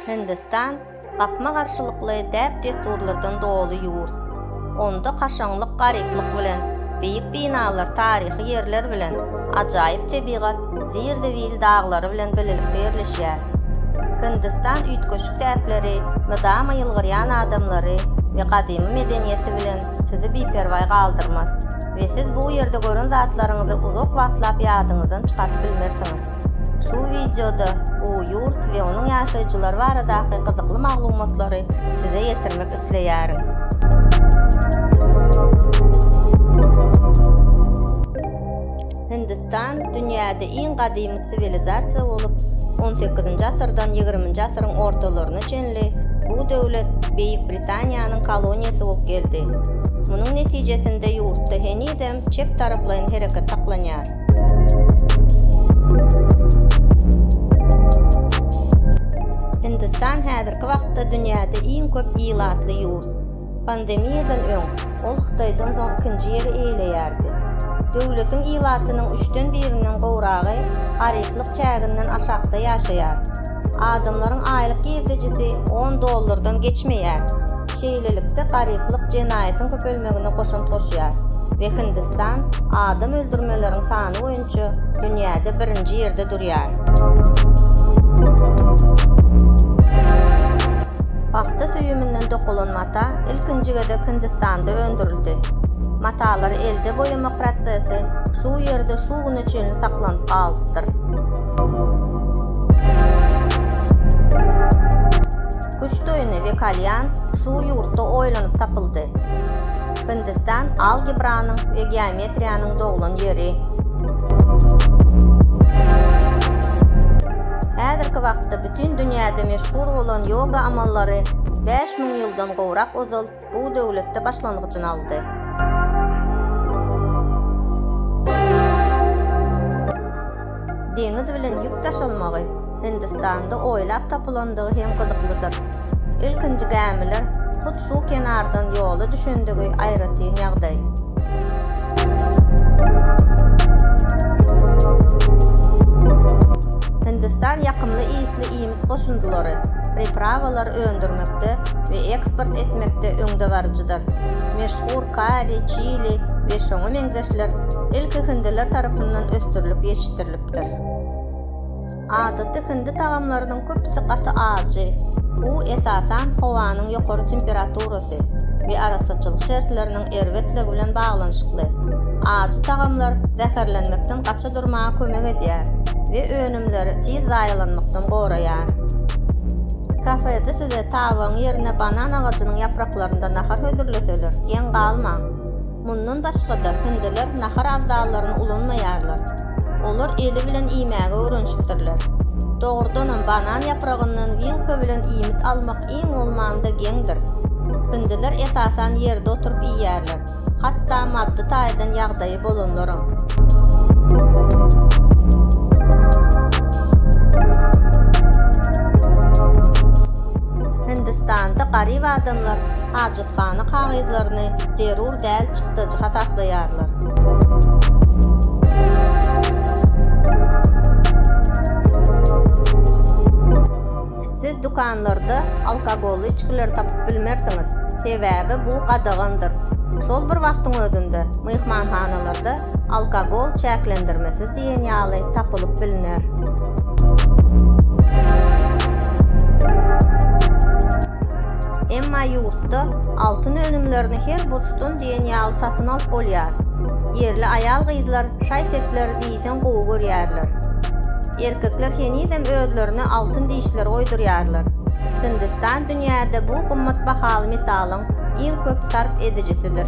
Hindistan gapma garşylykly däp desturlardan dolu ýurt. Onda kaşaňlyk, garyplyk bilen, beýik binalar, taryhy ýerler bilen, ajaýyp tebigat, zir-dewil daglary bilen bilinip ýerleşýär. Hindistan üýtgeçlik täpleri, mydama ýylgyrýan adamlary we gadymy medeniýeti bilen sizi biperway galdyrmaz. Ve siz bu ýerde görän zatlaryňyzy uzak wagtlap ýadyňyzdan çykaryp bilmersiňiz. Şu videoda bu ýurt we onuň ýaşaýjylary baradaky gyzykly maglumatlary size ýetirmek isleýärim. Hindistan dünýäde iň gadymy sivilizasiýa bolup, 18-nji asyrdan 20-nji asyryň ortalaryna çenli bu döwlet Beýik Britaniýanyň koloniýasy bolup geldi. Munyň netijesinde ýurtda henidem çep taraplaryň hereket taklanýar. Hindistan häzirki wagtda dünýäde iň köp ýylatly ýurt. Pandemiýadan öň ol Hytaýdan soň ikinji ýeri eýleýärdi. Döwletiň ýylatynyň 3-den 1-iniň gowragy garyplyk çäginden aşagda ýaşaýar. Adamlaryň aýlyk ýerdejisi $10 geçmeýär. Şeýlelikde garyplyk jenaýatyň köpelmegine goşun toşýar we Hindistan adam öldürmeleriň sany boýunça dünýäde 1-nji ýerde durýar. Paxta süýüminden dokulan mata ilkinjigede Hindistanda öndürildi. Matalar elde boýama prosesi şu ýerde şu gün üçin saklanyp galypdyr. Kuş doýuny we kalyan şu ýurtda oýlanyp tapyldy. Hindistan algebranyň we geometriýanyň doglan ýeri. Häzirki wagtda bütün dünýäde meşhur bolan yoga amallary 5000 ýyldan gowrak ozal bu döwletde başlangyjyny aldy. Deňiz bilen ýük taşalmagy Hindistanda oýlap tapylandygy hem gyzyklydyr. Ilkinji gämiler hut şu kenardan ýola düşendigi aýratyn ýagdaý. Hindistan ýakymly isli iýmit goşundulary, priprawalar öndürmekde we eksport etmekde öňde barjydyr. Meşhur kari, çili we şoňa meňzeşler ilki hindiler tarapyndan östürilip ýetişdirilipdir. Adatda hindi tagamlarynyň köpüsi gaty ajy. Bu esasan howanyň ýokary temperaturasy we arasaçylyk şertleriniň erwetligi bilen baglanyşykly. Ajy tagamlar zäherlenmekden gaça durmaga kömek edýär we önümleri tiz zaýlanmakdan goraýar. Kafede size tawaň ýerine banan agaçynyň ýapraklaryndan nahar hödürleseler, ýen galmaň. Mundan başga-da hindiler nahar azdalaryny ulanmaýarlar. Olar eli bilen iýmäge öwrenşipdirler. Dogrudan banan ýapragynyň wilka bilen iýmit almak iň bolmanda geňdir. Hindiler esasan ýerde oturup iýýärler. Hatda maddi taýdan ýagdaýy bolanlaryň. Hindistanda garyp adamlar hajatxana kagydlaryny derur däl çykdyjy hasaplaýarlar. Siz dukanlarda alkogolly içkiler tapyp bilmersiňiz. Sebäbi bu gadagandyr. Şol bir wagtyň özünde myhmanhanalarda alkogol çäklendirmesi diýen ýaly tapylyp bilinär. Emma ýurtda altyn önümlerini her burçdan diýen ýaly satyn alyp bolýar. Yerli aýal gyzlar şaý sepleri diýsen gowy görýärler. Erkekler henidem özlerine altın dişler oydurýarlar. Hindistan dünýäde bu gymmat bahaly metalyň iň köp sarf edijisidir.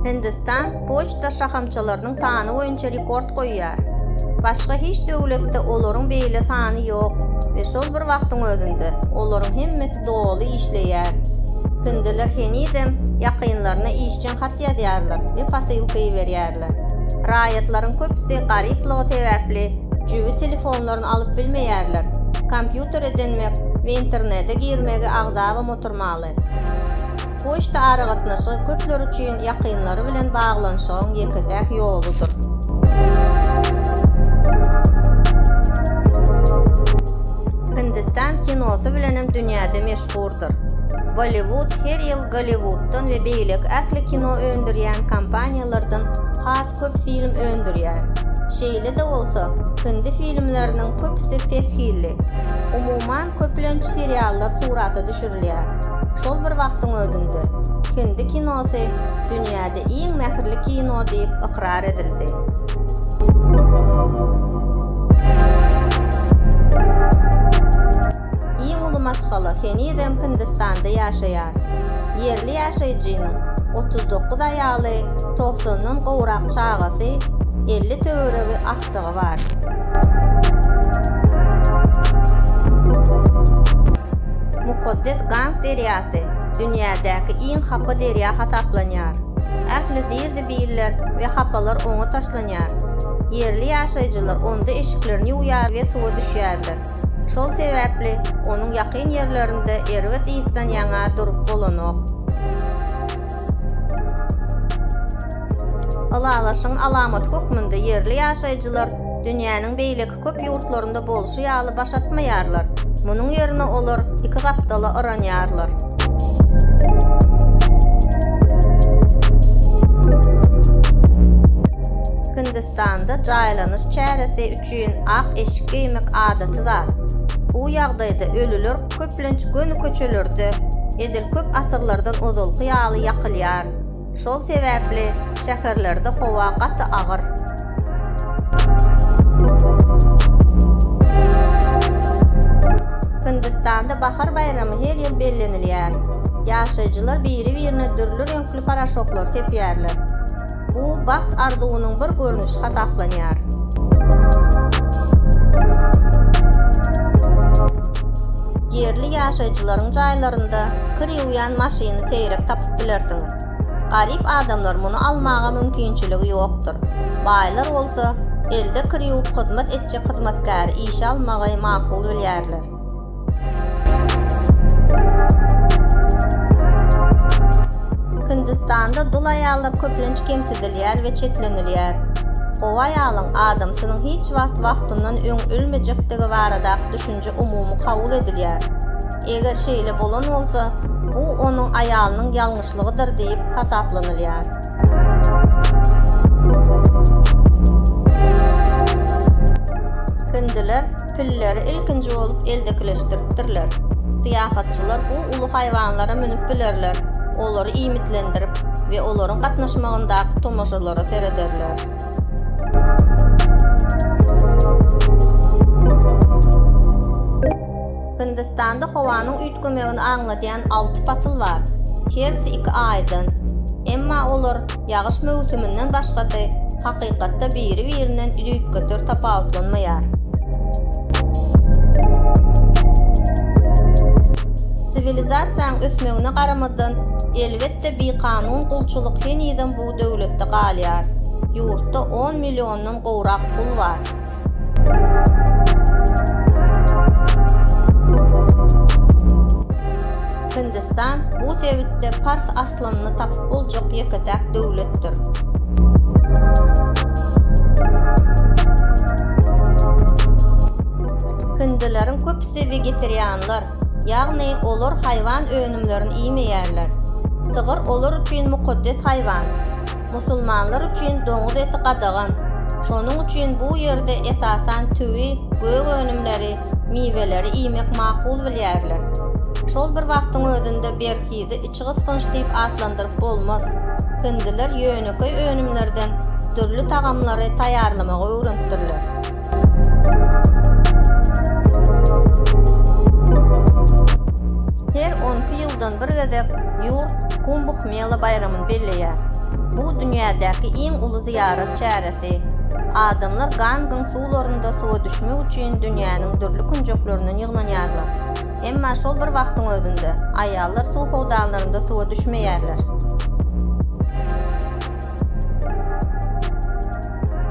Hindistan poçta şahamçylarynyň sany boýunça rekord goýýar. Başga hiç döwletde olaryň beýle sany ýok we şol bir wagtyň özünde olaryň hemmeti doly işleýär. Hindiler henidem ýakynlaryna işçen hat ýazýarlar we pasyłky berýärler. Raýatlaryň köpüsi garyplygy sebäpli jübi telefonlaryny alyp bilmeýärler. Kompýuter edenmek we internete girmegi agzabam oturmaly. Poçta aragatnaşy köpler üçin ýakynlary bilen baglanyşyň ýekdeň ýoludyr. Hindistan kinosu bilenem dünyada meşhurdur. Bollywood her yıl Gollywood'dan ve beýlek ähli kino öndürýän kompaniýalardan has köp film öndürýär. Şeýle de bolsa, hindi filmleriniň köpsi pesgilli. Umuman köplenç seriallar surata düşürilýär. Şol bir wagtyň özünde hindi kinosy dünýäde iň mähirli kino diýip ikrar edildi. Maşgala Henidem Hindistanda ýaşaýar. Yerli ýaşaýjynyň 39 aýaly, 90-ndan gowrak çagasy, 50 töweregi aktygy bar. Muqaddes Gang deryasy dünýädäki iň hapa derya hasaplanýar. Ähli zirde biýiller we hapalar oňa taşlanýar. Yerli ýaşaýjylar onda eşiklerini ýuýar we suwa düşýärler. Şol sebäpli onuň ýakyn ýerlerinde erwet ýysan ýaňa durup bolanok. Alalaşyň alamat hökmünde yerli ýaşaýjylar dünýäniň beýleki köp ýurtlarynda bolşy ýaly başatmaýarlar. Munyň ýerine olar iki gapdala aranýarlar. Hindistanda jaýlanyş çäresi üçin ak eşik giymek adaty zat. Bu ýagdaýda ölüler köplenç gönü köçelerde edil köp asyrlardan ozalky ýaly ýakylýar. Şol sebäpli şäherlerde howa gaty agyr. Hindistanda bahar bayramy her ýyl bellenilýär. Ýaşaýjylar biri-birine dürli renkli paraşoklar tepýärler. Bu baht arzuwynyň bir görnüşi hasaplanýar. Yerli ýaşaýjylaryň jaýlarynda kir ýuwýan maşyny seýrek tapyp bilersiňiz. Garyp adamlar muny almaga mümkinçiligi ýokdur. Baýlar bolsa, elde kir ýuwup hyzmat etjek hyzmatkary iş almagy makul bilýärler. Hindistanda dul aýallar köplenç kemsidilýär we çetlenilýär. Gowa aýalyň adamsynyň hiç wagtyndan öň ölmejekdigi barada düşünje umumy kabul edilýär. Eger şeýle bolan bolsa, bu onuň aýalynyň ýalňyşlygydyr diýip hasaplanylýar. Hindiler pilleri ilkinji bolup eldekileşdiripdirler. Siýahatçylar bu ulu haýwanlara minip bilerler. Olary imitlendirip we olaryň gatnaşmagyndaky tomaşalara terederler. Hindistanda howanyň üýtgemegini aňladýan 6 fasıl bar. Hersi 2 aýdan. Emma olar ýagyş mewsiminden başgasy hakykatda biri-birinden üýtgeter tapawutlanmaýar. Sivilizasiýanyň ösmegine garamadan elbetde bir kanun gulçuluk heniden bu döwletde galýar. Ýurtda 10 milyondan gowrak gul bar. Hindistan bu tewitde Pars aslanyny tapyp boljak ýekedak döwletdir. Hindilerin köpsi vegetarianlar, ýagny olar haýwan önümlerini iýmeýärler. Sygyr olar üçin mukaddes haýwan. Musulmanlar üçin doňuz eti gadagan. Şonuň üçin bu ýerde esasan tüwi, gög önümleri, miweleri iýmek makul bilýärler. Şol bir wagtyň özünde berhizi içi gysgynç diýip atlandyryp bolmaz. Hindiler ýöneköy önümlerden türlü tagamlary taýýarlamagy öwrendirler. Her 10 ýyldan bir gezek ýurt Kumbh Mela bayramyny belleýär. Bu dünýädäki iň uly ziyaret çäresi. Adamlar Gangyň suwlarynda suwa düşmek üçin dünýäniň dürli kunjuklaryndan ýyglanýarlar. Emma şol bir wagtyň özünde aýallar suw howdanlarynda suwa düşmeýärler.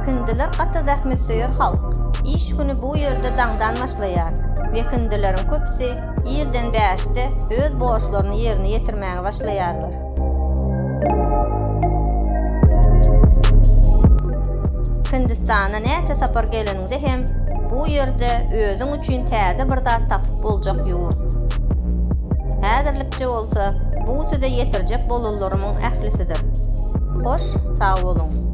Hindiler gaty zähmetseýär halk. İş güni bu ýerde daňdan başlaýar we hindileriň köpsi ýerden bäşde öz borçlaryny ýerine ýetirmäge başlaýarlar. Hindistana näçe sapar geleninde hem bu ýerde özüň üçin täze bir zat tapyp boljak ýurt. Häzirlikçe bolsa bu süde ýetirjek bolallarymyň ählisidir. Hoş, sag bolun.